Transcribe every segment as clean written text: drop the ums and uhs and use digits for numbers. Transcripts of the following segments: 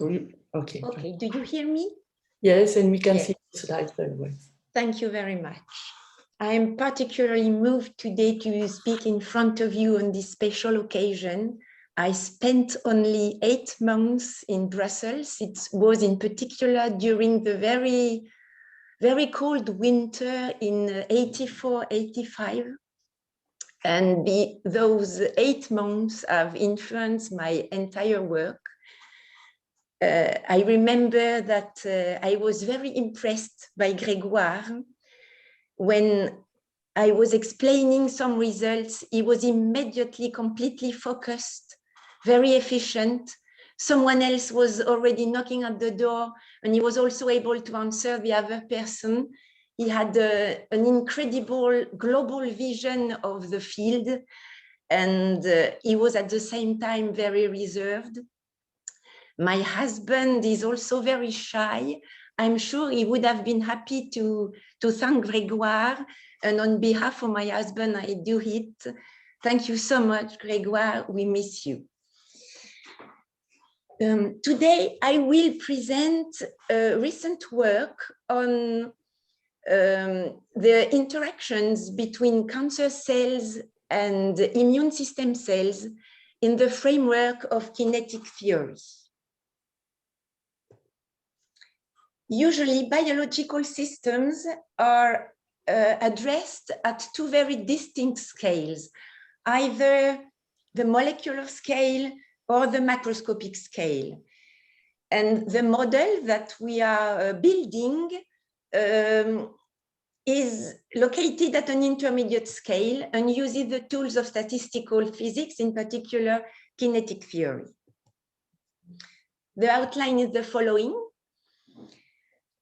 Okay. Okay, do you hear me? Yes, and we can see the slides very well. Thank you very much. I am particularly moved today to speak in front of you on this special occasion. I spent only 8 months in Brussels. It was in particular during the very cold winter in 84, 85. And those 8 months have influenced my entire work. I remember that I was very impressed by Grégoire. When I was explaining some results, he was immediately completely focused, very efficient. Someone else was already knocking at the door, and he was also able to answer the other person. He had an incredible global vision of the field, and he was at the same time very reserved. My husband is also very shy. I'm sure he would have been happy to thank Grégoire, and on behalf of my husband, I do it. Thank you so much, Grégoire. We miss you. Today, I will present recent work on the interactions between cancer cells and immune system cells in the framework of kinetic theory. Usually, biological systems are addressed at 2 very distinct scales, either the molecular scale or the macroscopic scale. And the model that we are building is located at an intermediate scale and uses the tools of statistical physics, in particular kinetic theory. The outline is the following.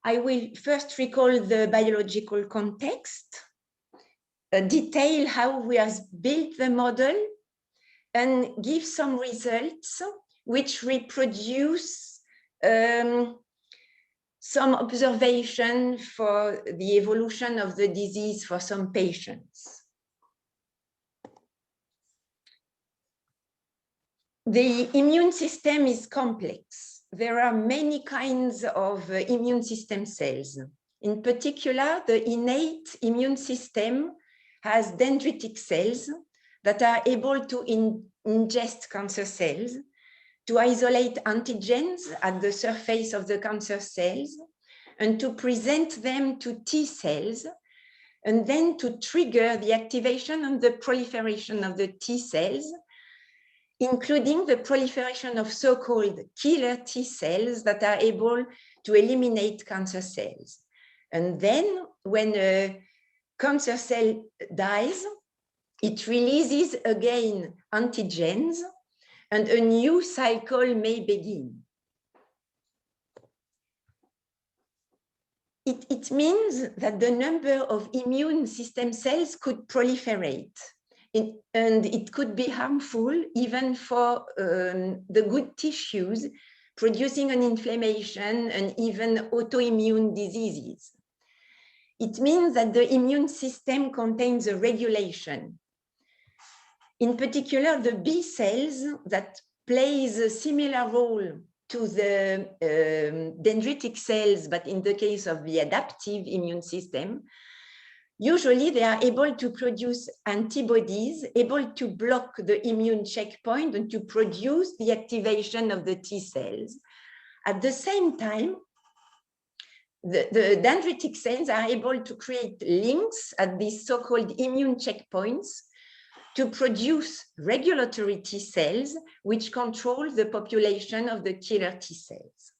I will first recall the biological context, detail how we have built the model, and give some results which reproduce some observation for the evolution of the disease for some patients. The immune system is complex. There are many kinds of immune system cells. In particular, the innate immune system has dendritic cells that are able to ingest cancer cells, to isolate antigens at the surface of the cancer cells, and to present them to T cells, and then to trigger the activation and the proliferation of the T cells, including the proliferation of so-called killer T cells that are able to eliminate cancer cells. And then when a cancer cell dies, it releases again antigens, and a new cycle may begin. It means that the number of immune system cells could proliferate, and it could be harmful even for the good tissues, producing an inflammation and even autoimmune diseases. It means that the immune system contains a regulation. In particular, the B cells that plays a similar role to the dendritic cells, but in the case of the adaptive immune system, usually they are able to produce antibodies, able to block the immune checkpoint and to produce the activation of the T cells. At the same time, the dendritic cells are able to create links at these so-called immune checkpoints to produce regulatory T cells, which control the population of the killer T cells.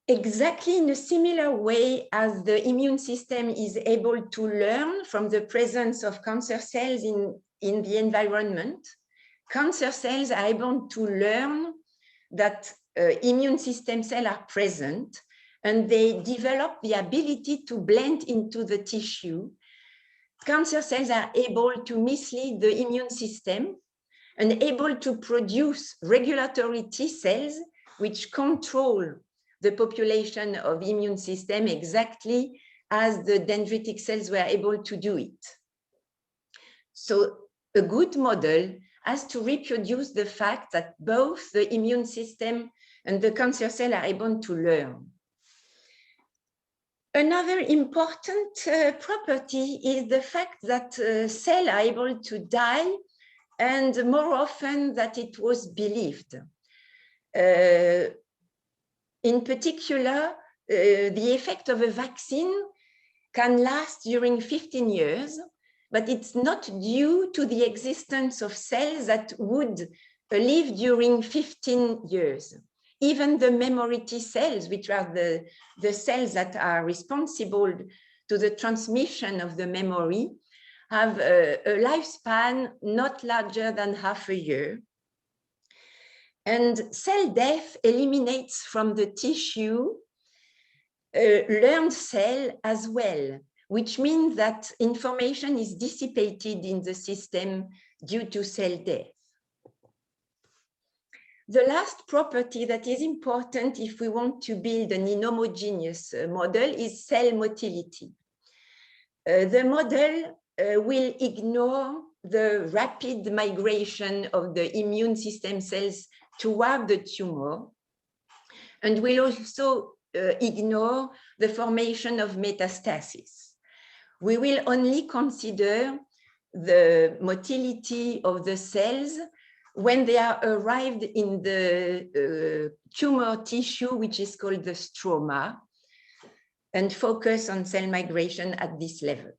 Exactly in a similar way as the immune system is able to learn from the presence of cancer cells in the environment, cancer cells are able to learn that immune system cells are present, and they develop the ability to blend into the tissue. Cancer cells are able to mislead the immune system and able to produce regulatory T cells which control the population of immune system exactly as the dendritic cells were able to do it. So a good model as to reproduce the fact that both the immune system and the cancer cell are able to learn. Another important property is the fact that cells are able to die, and more often than it was believed. In particular, the effect of a vaccine can last during 15 years, but it's not due to the existence of cells that would live during 15 years. Even the memory T cells, which are the cells that are responsible to the transmission of the memory, have a lifespan not larger than half a year. And cell death eliminates from the tissue learned cell as well, which means that information is dissipated in the system due to cell death. The last property that is important if we want to build an inhomogeneous model is cell motility. The model will ignore the rapid migration of the immune system cells toward the tumor, and will also ignore the formation of metastasis. We will only consider the motility of the cells when they are arrived in the tumor tissue, which is called the stroma, and focus on cell migration at this level.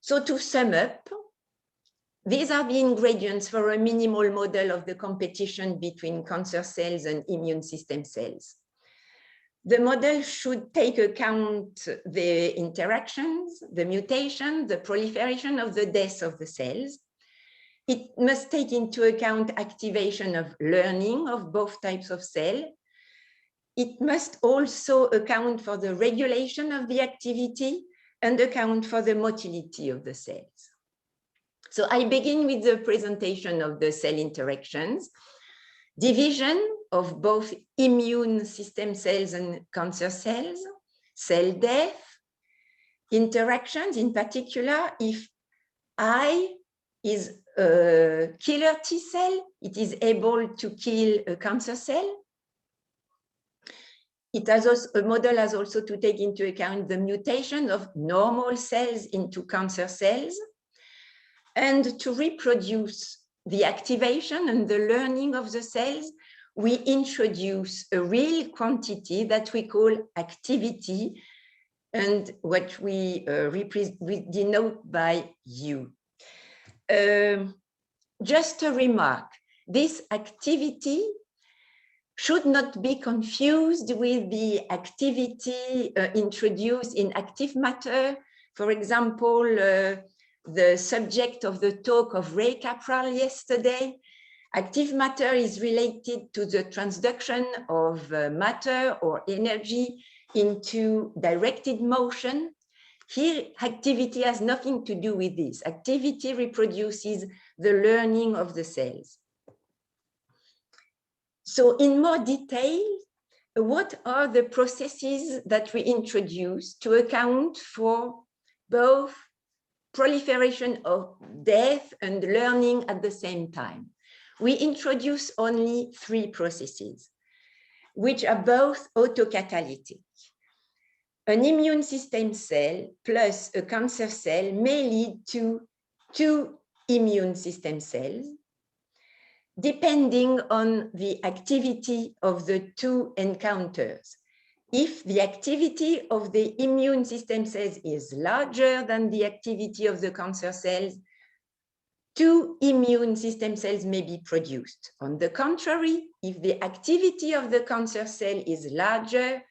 So to sum up, these are the ingredients for a minimal model of the competition between cancer cells and immune system cells. The model should take account the interactions, the mutation, the proliferation of the death of the cells. It must take into account activation of learning of both types of cell. It must also account for the regulation of the activity and account for the motility of the cells. So I begin with the presentation of the cell interactions. Division of both immune system cells and cancer cells, cell death, interactions, in particular, if I is a killer T cell, it is able to kill a cancer cell. It has also, a model has also to take into account the mutation of normal cells into cancer cells, and to reproduce the activation and the learning of the cells, we introduce a real quantity that we call activity, and what we denote by U. Just a remark, this activity should not be confused with the activity introduced in active matter. For example, the subject of the talk of Ray Capral yesterday, active matter is related to the transduction of matter or energy into directed motion. Here, activity has nothing to do with this. Activity reproduces the learning of the cells. So in more detail, what are the processes that we introduce to account for both proliferation of death and learning at the same time? We introduce only 3 processes, which are both autocatalytic. An immune system cell plus a cancer cell may lead to 2 immune system cells, depending on the activity of the 2 encounters. If the activity of the immune system cells is larger than the activity of the cancer cells, 2 immune system cells may be produced. On the contrary, if the activity of the cancer cell is larger,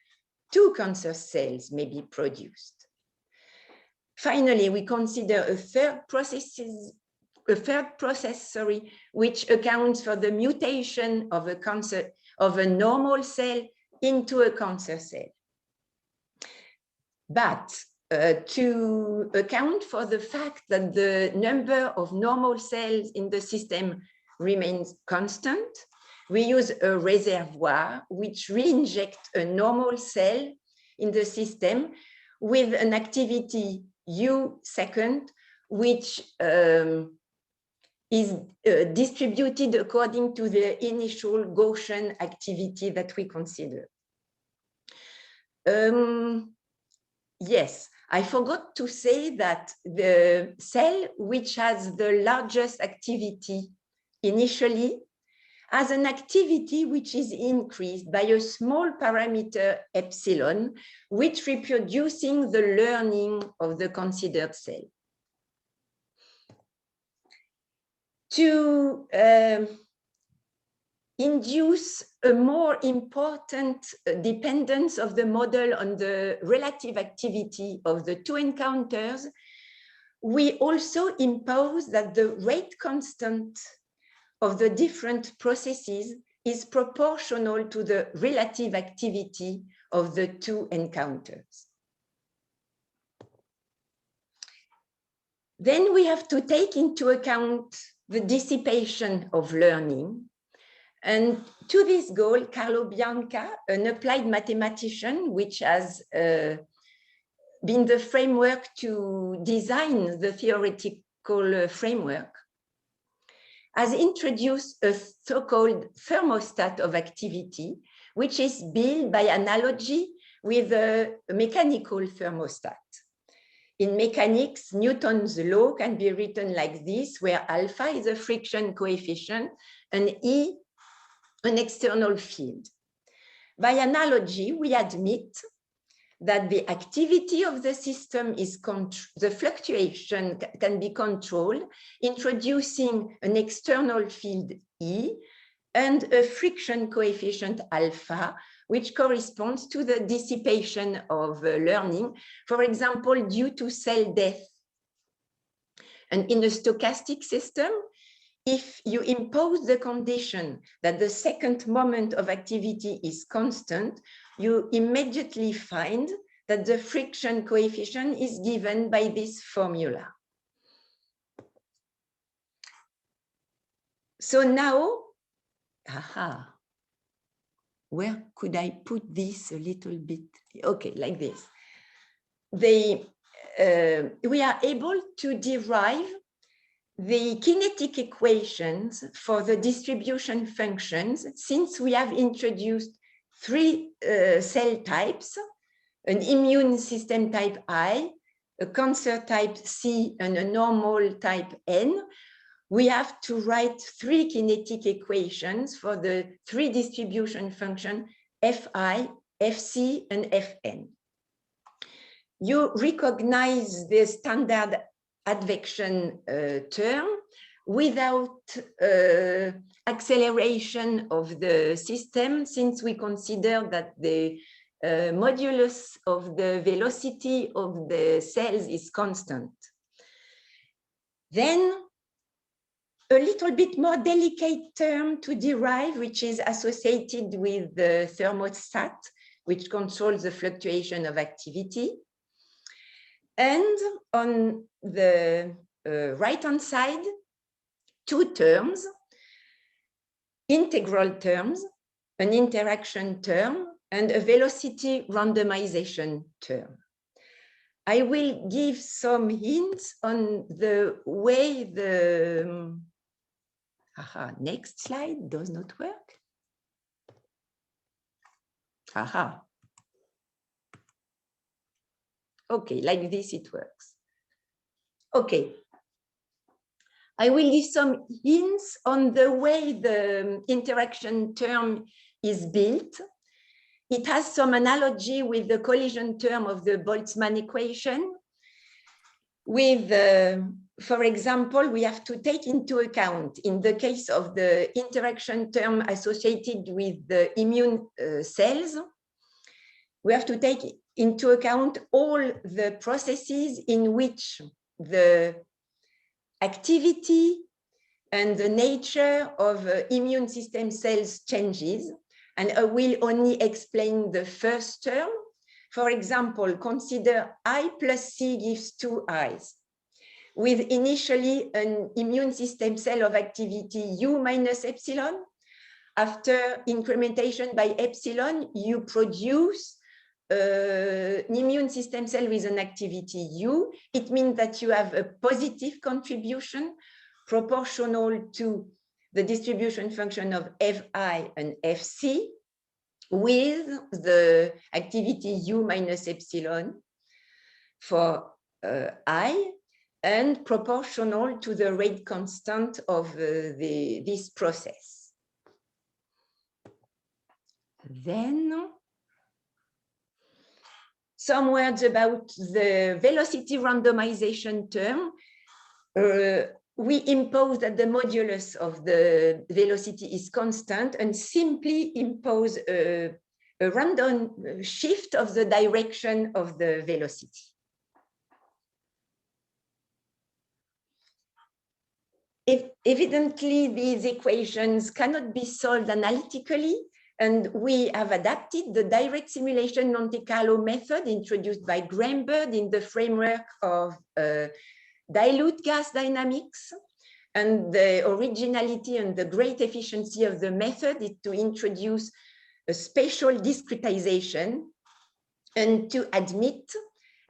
2 cancer cells may be produced. Finally, we consider a third process, which accounts for the mutation of a normal cell into a cancer cell. But to account for the fact that the number of normal cells in the system remains constant, we use a reservoir which re-injects a normal cell in the system with an activity U second, which is distributed according to the initial Gaussian activity that we consider. Yes, I forgot to say that the cell which has the largest activity initially has an activity which is increased by a small parameter epsilon, which reproducing the learning of the considered cell. To induce a more important dependence of the model on the relative activity of the two encounters, we also impose that the rate constant of the different processes is proportional to the relative activity of the two encounters. Then we have to take into account the dissipation of learning. And to this goal, Carlo Bianca, an applied mathematician, which has been the framework to design the theoretical framework, has introduced a so-called thermostat of activity, which is built by analogy with a mechanical thermostat. In mechanics, Newton's law can be written like this, where alpha is a friction coefficient and E an external field. By analogy, we admit that the activity of the system is the fluctuation can be controlled, introducing an external field E and a friction coefficient alpha, which corresponds to the dissipation of learning, for example, due to cell death. And in a stochastic system, if you impose the condition that the second moment of activity is constant, you immediately find that the friction coefficient is given by this formula. So now, where could I put this a little bit? Okay, like this. We are able to derive the kinetic equations for the distribution functions, since we have introduced three cell types, an immune system type I, a cancer type C, and a normal type N. We have to write three kinetic equations for the three distribution functions Fi, Fc, and Fn. You recognize the standard advection term without acceleration of the system, since we consider that the modulus of the velocity of the cells is constant. Then a little bit more delicate term to derive, which is associated with the thermostat, which controls the fluctuation of activity. And on the right-hand side, two terms, integral terms, an interaction term, and a velocity randomization term. I will give some hints on the way the, next slide does not work. Okay, like this it works. Okay. I will give some hints on the way the interaction term is built. It has some analogy with the collision term of the Boltzmann equation. With, for example, we have to take into account, in the case of the interaction term associated with the immune cells, we have to take into account all the processes in which the activity and the nature of immune system cells changes. And I will only explain the first term. For example, consider I plus C gives two I's, with initially an immune system cell of activity U minus epsilon. After incrementation by epsilon, you produce an immune system cell with an activity U. It means that you have a positive contribution proportional to the distribution function of Fi and Fc with the activity U minus epsilon for I, and proportional to the rate constant of this process. Then some words about the velocity randomization term. We impose that the modulus of the velocity is constant and simply impose a random shift of the direction of the velocity. Evidently, these equations cannot be solved analytically, and we have adapted the direct simulation Monte Carlo method introduced by Graham-Bird in the framework of dilute gas dynamics. And the originality and the great efficiency of the method is to introduce a spatial discretization and to admit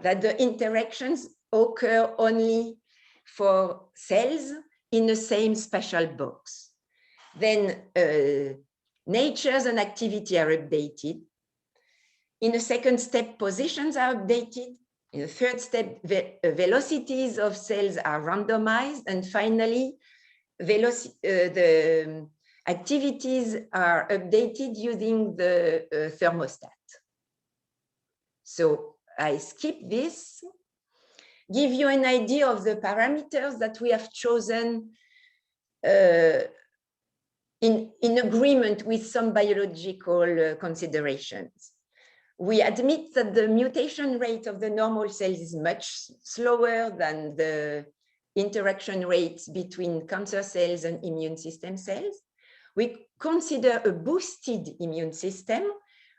that the interactions occur only for cells in the same spatial box. Then natures and activity are updated. In the second step, positions are updated. In the third step, velocities of cells are randomized. And finally, the activities are updated using the thermostat. So I skip this, give you an idea of the parameters that we have chosen in agreement with some biological considerations. We admit that the mutation rate of the normal cells is much slower than the interaction rates between cancer cells and immune system cells. We consider a boosted immune system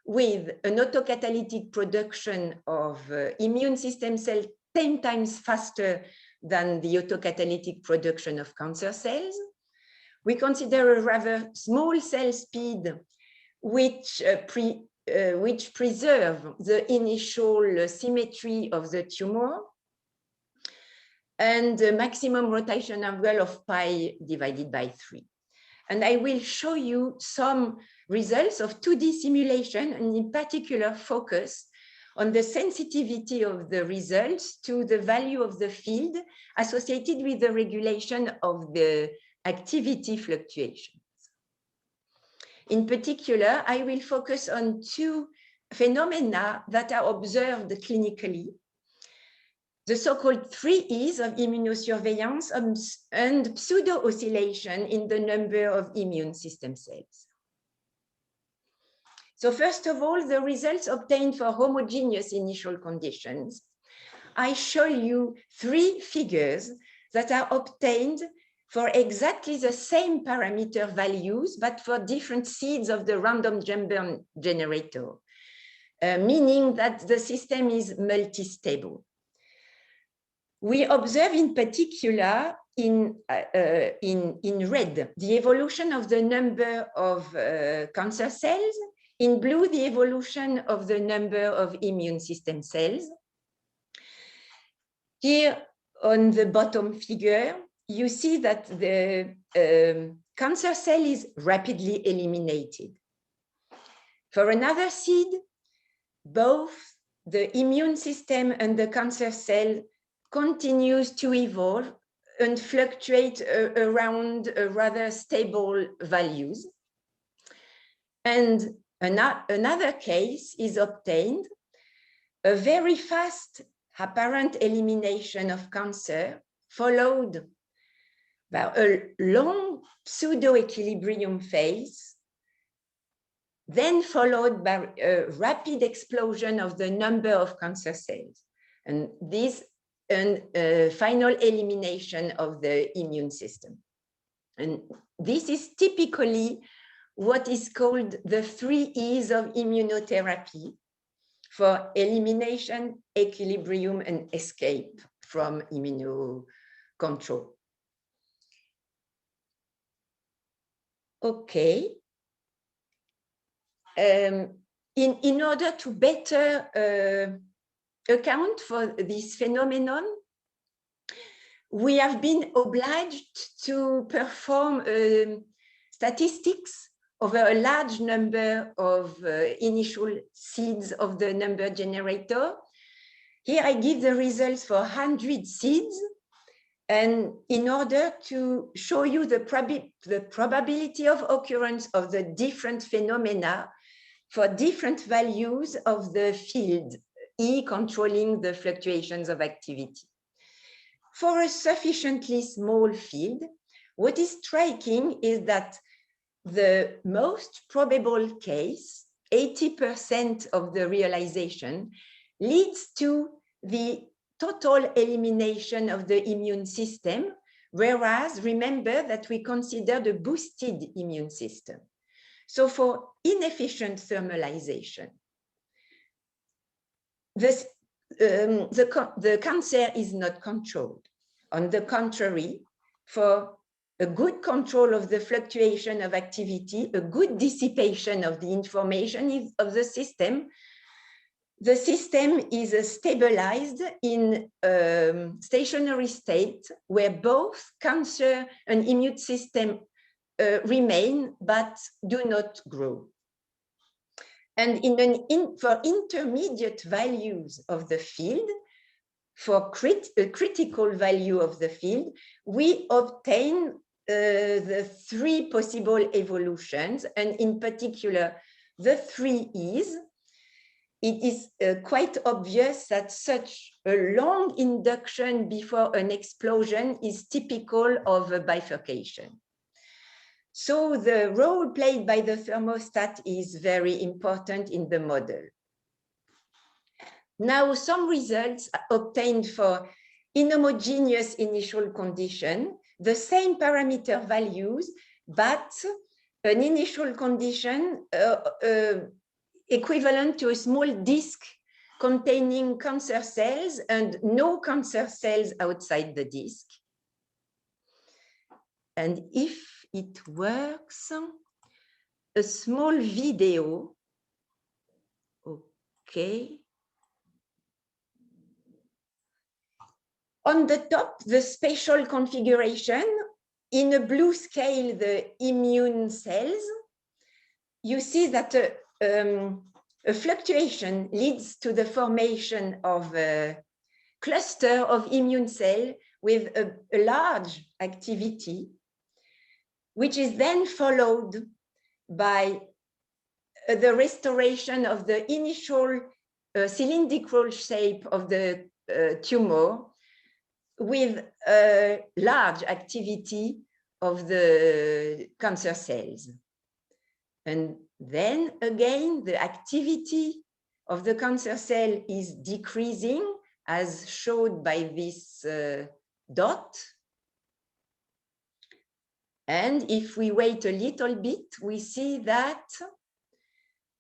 with an autocatalytic production of immune system cells 10 times faster than the autocatalytic production of cancer cells. We consider a rather small cell speed, which preserve the initial symmetry of the tumor, and the maximum rotation angle of pi divided by 3. And I will show you some results of 2D simulation, and in particular focus on the sensitivity of the results to the value of the field associated with the regulation of the activity fluctuations. In particular, I will focus on two phenomena that are observed clinically: the so-called 3 E's of immunosurveillance and pseudo-oscillation in the number of immune system cells. So first of all, the results obtained for homogeneous initial conditions. I show you 3 figures that are obtained for exactly the same parameter values, but for different seeds of the random number generator, meaning that the system is multi-stable. We observe in particular in red the evolution of the number of cancer cells, in blue the evolution of the number of immune system cells. Here on the bottom figure, you see that the cancer cell is rapidly eliminated. For another seed, both the immune system and the cancer cell continues to evolve and fluctuate around rather stable values. And another case is obtained, a very fast apparent elimination of cancer followed by a long pseudo-equilibrium phase, then followed by a rapid explosion of the number of cancer cells. And this final elimination of the immune system. And this is typically what is called the 3 E's of immunotherapy, for elimination, equilibrium, and escape from immunocontrol. Okay. In order to better account for this phenomenon, we have been obliged to perform statistics over a large number of initial seeds of the number generator. Here I give the results for 100 seeds. And in order to show you the probability of occurrence of the different phenomena for different values of the field, E controlling the fluctuations of activity. For a sufficiently small field, what is striking is that the most probable case, 80% of the realization, leads to the total elimination of the immune system, whereas remember that we consider the boosted immune system. So for inefficient thermalization, the cancer is not controlled. On the contrary, for a good control of the fluctuation of activity, a good dissipation of the information of the system is stabilized in a stationary state where both cancer and immune system remain but do not grow. And for intermediate values of the field, for a critical value of the field, we obtain the three possible evolutions, and in particular, the 3 E's. It is quite obvious that such a long induction before an explosion is typical of a bifurcation. So the role played by the thermostat is very important in the model. Now, some results obtained for inhomogeneous initial condition, the same parameter values, but an initial condition equivalent to a small disk containing cancer cells and no cancer cells outside the disk. And if it works, a small video, okay. On the top, the spatial configuration, in a blue scale, the immune cells, you see that a fluctuation leads to the formation of a cluster of immune cells with a large activity, which is then followed by the restoration of the initial cylindrical shape of the tumor with a large activity of the cancer cells. And then again, the activity of the cancer cell is decreasing as shown by this dot. And if we wait a little bit, we see that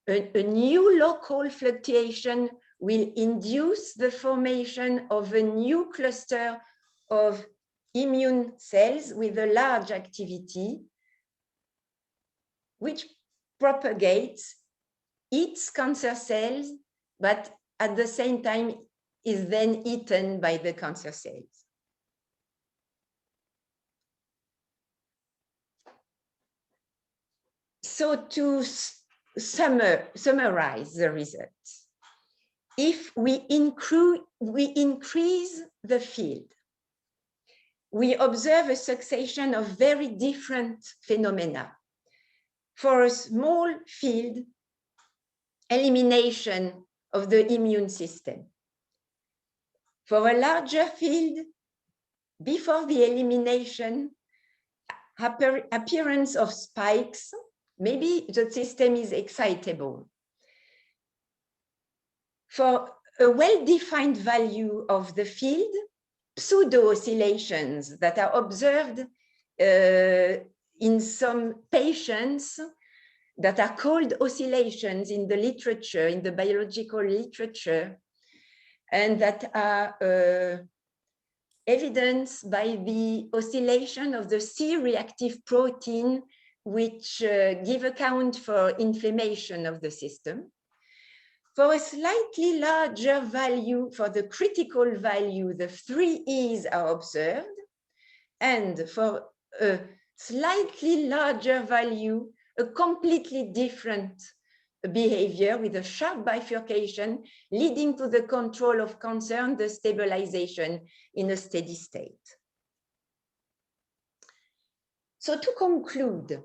a new local fluctuation will induce the formation of a new cluster of immune cells with a large activity, which propagates its cancer cells, but at the same time is then eaten by the cancer cells. So to summarize the results, if we increase the field, we observe a succession of very different phenomena. For a small field, elimination of the immune system. For a larger field, before the elimination, appearance of spikes, maybe the system is excitable. For a well-defined value of the field, pseudo-oscillations that are observed in some patients that are called oscillations in the literature, in the biological literature, and that are evidenced by the oscillation of the C-reactive protein, which give account for inflammation of the system. For a slightly larger value, for the critical value, the 3 E's are observed. And for a slightly larger value, a completely different behavior with a sharp bifurcation leading to the control of cancer and the stabilization in a steady state. So to conclude,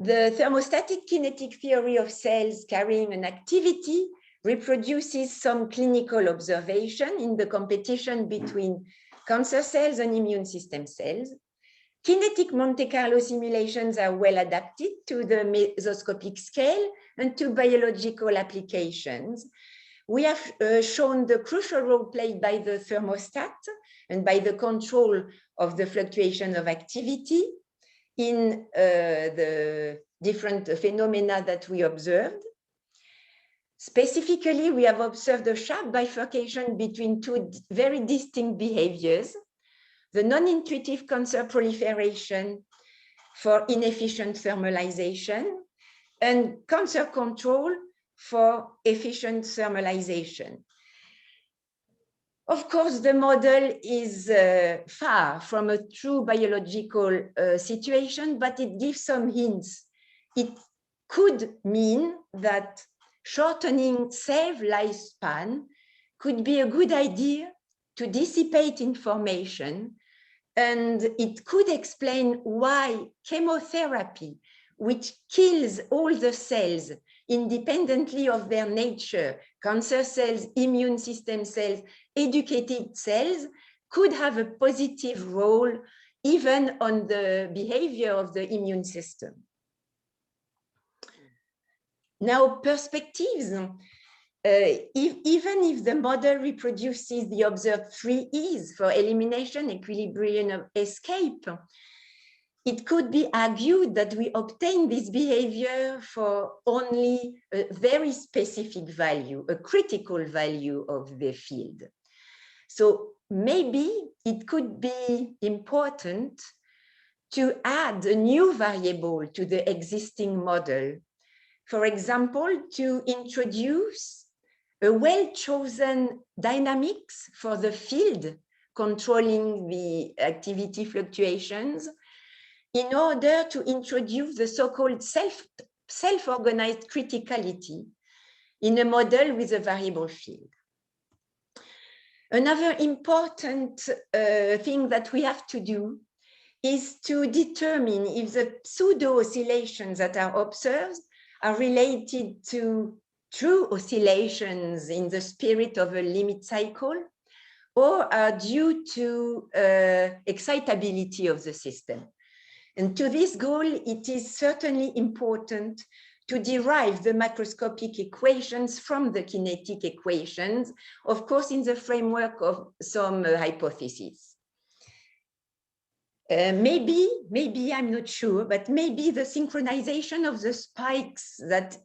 the thermostatic kinetic theory of cells carrying an activity reproduces some clinical observation in the competition between cancer cells and immune system cells. Kinetic Monte Carlo simulations are well adapted to the mesoscopic scale and to biological applications. We have shown the crucial role played by the thermostat and by the control of the fluctuation of activity in the different phenomena that we observed. Specifically, we have observed a sharp bifurcation between two very distinct behaviors: the non-intuitive cancer proliferation for inefficient thermalization and cancer control for efficient thermalization. Of course, the model is far from a true biological situation, but it gives some hints. It could mean that shortening cell lifespan could be a good idea to dissipate information, and it could explain why chemotherapy, which kills all the cells independently of their nature, cancer cells, immune system cells, educated cells, could have a positive role even on the behavior of the immune system. Now, perspectives. Even if the model reproduces the observed 3 E's for elimination, equilibrium, and escape, it could be argued that we obtain this behavior for only a very specific value, a critical value of the field. So maybe it could be important to add a new variable to the existing model. For example, to introduce a well-chosen dynamics for the field controlling the activity fluctuations, in order to introduce the so-called self-organized criticality in a model with a variable field. Another important thing that we have to do is to determine if the pseudo-oscillations that are observed are related to true oscillations in the spirit of a limit cycle, or are due to excitability of the system. And to this goal, it is certainly important to derive the macroscopic equations from the kinetic equations, of course, in the framework of some hypotheses. Maybe I'm not sure, but maybe the synchronization of the spikes that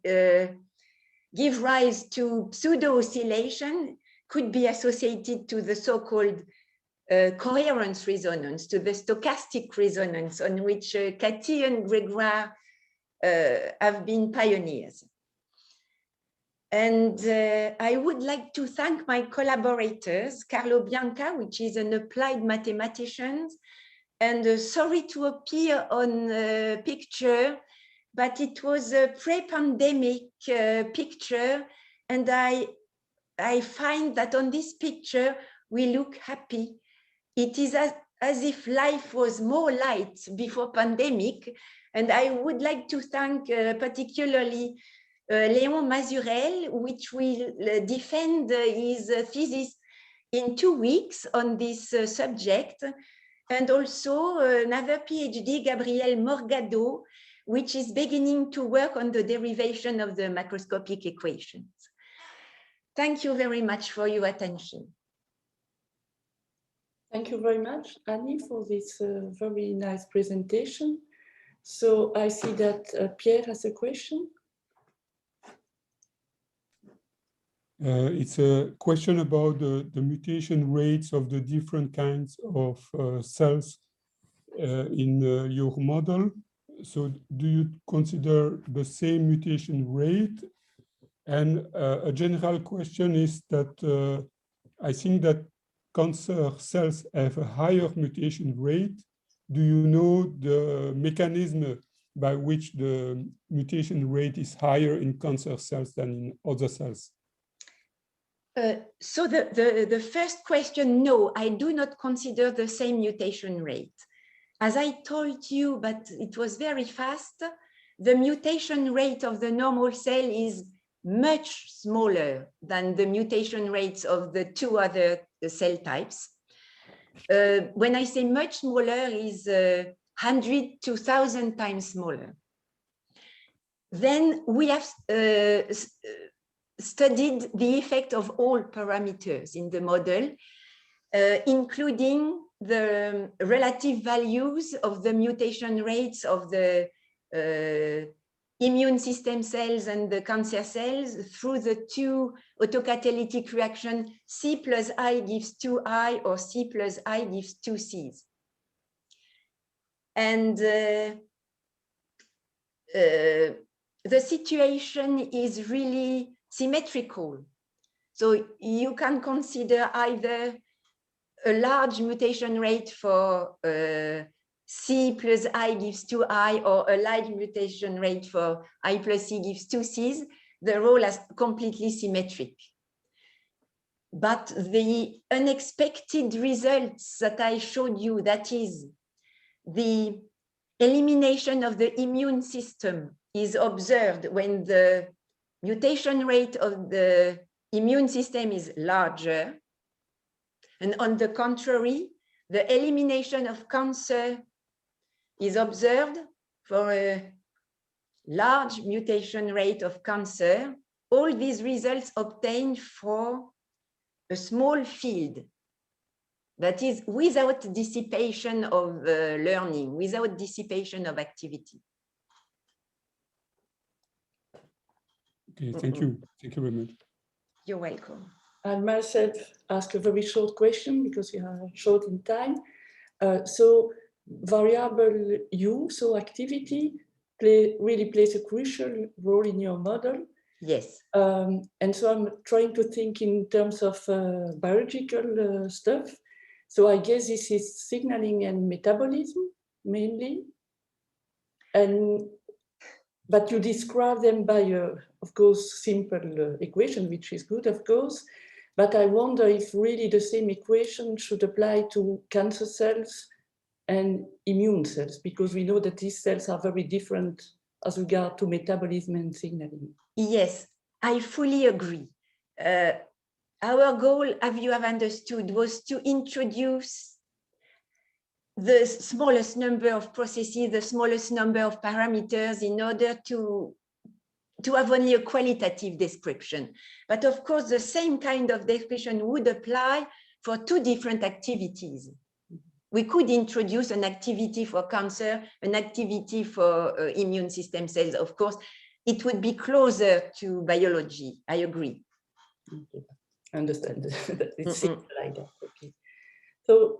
give rise to pseudo-oscillation could be associated to the so-called coherence resonance, to the stochastic resonance on which Cathy and Gregoire have been pioneers. And I would like to thank my collaborators, Carlo Bianca, which is an applied mathematician, and sorry to appear on a picture, but it was a pre-pandemic picture, and I find that on this picture, we look happy. It is as if life was more light before pandemic. And I would like to thank particularly Léon Mazurel, which will defend his thesis in 2 weeks on this subject. And also another PhD, Gabriel Morgado, which is beginning to work on the derivation of the macroscopic equations. Thank you very much for your attention. Thank you very much, Annie, for this very nice presentation. So I see that Pierre has a question. It's a question about the mutation rates of the different kinds of cells in your model. So do you consider the same mutation rate? And a general question is that I think that cancer cells have a higher mutation rate. Do you know the mechanism by which the mutation rate is higher in cancer cells than in other cells? So the first question, no, I do not consider the same mutation rate. As I told you, but it was very fast, the mutation rate of the normal cell is much smaller than the mutation rates of the two other cell types. When I say much smaller, is 100 to 1,000 times smaller. Then we have studied the effect of all parameters in the model, including the relative values of the mutation rates of the immune system cells and the cancer cells through the two autocatalytic reaction C plus I gives 2I or C plus I gives 2Cs. And the situation is really symmetrical. So you can consider either a large mutation rate for C plus I gives 2I or a large mutation rate for I plus C gives 2Cs. The role is completely symmetric. But the unexpected results that I showed you, that is the elimination of the immune system, is observed when the mutation rate of the immune system is larger. And on the contrary, the elimination of cancer is observed for a large mutation rate of cancer. All these results obtained for a small field, that is without dissipation of learning, without dissipation of activity. Okay, thank you. Thank you very much. You're welcome. I myself ask a very short question because we are short in time. So variable U, so activity, really plays a crucial role in your model. Yes. And so I'm trying to think in terms of biological stuff. So I guess this is signaling and metabolism mainly. But you describe them by, of course, simple equation, which is good, of course. But I wonder if really the same equation should apply to cancer cells and immune cells, because we know that these cells are very different as regard to metabolism and signaling. Yes, I fully agree. Our goal, as you have understood, was to introduce the smallest number of processes, the smallest number of parameters in order to have only a qualitative description. But of course, the same kind of description would apply for two different activities. We could introduce an activity for cancer, an activity for immune system cells. Of course, it would be closer to biology. I agree. Okay. I understand that it's like that. Okay. So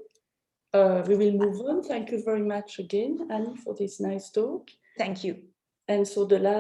we will move on. Thank you very much again, Annie, for this nice talk. Thank you. And so the last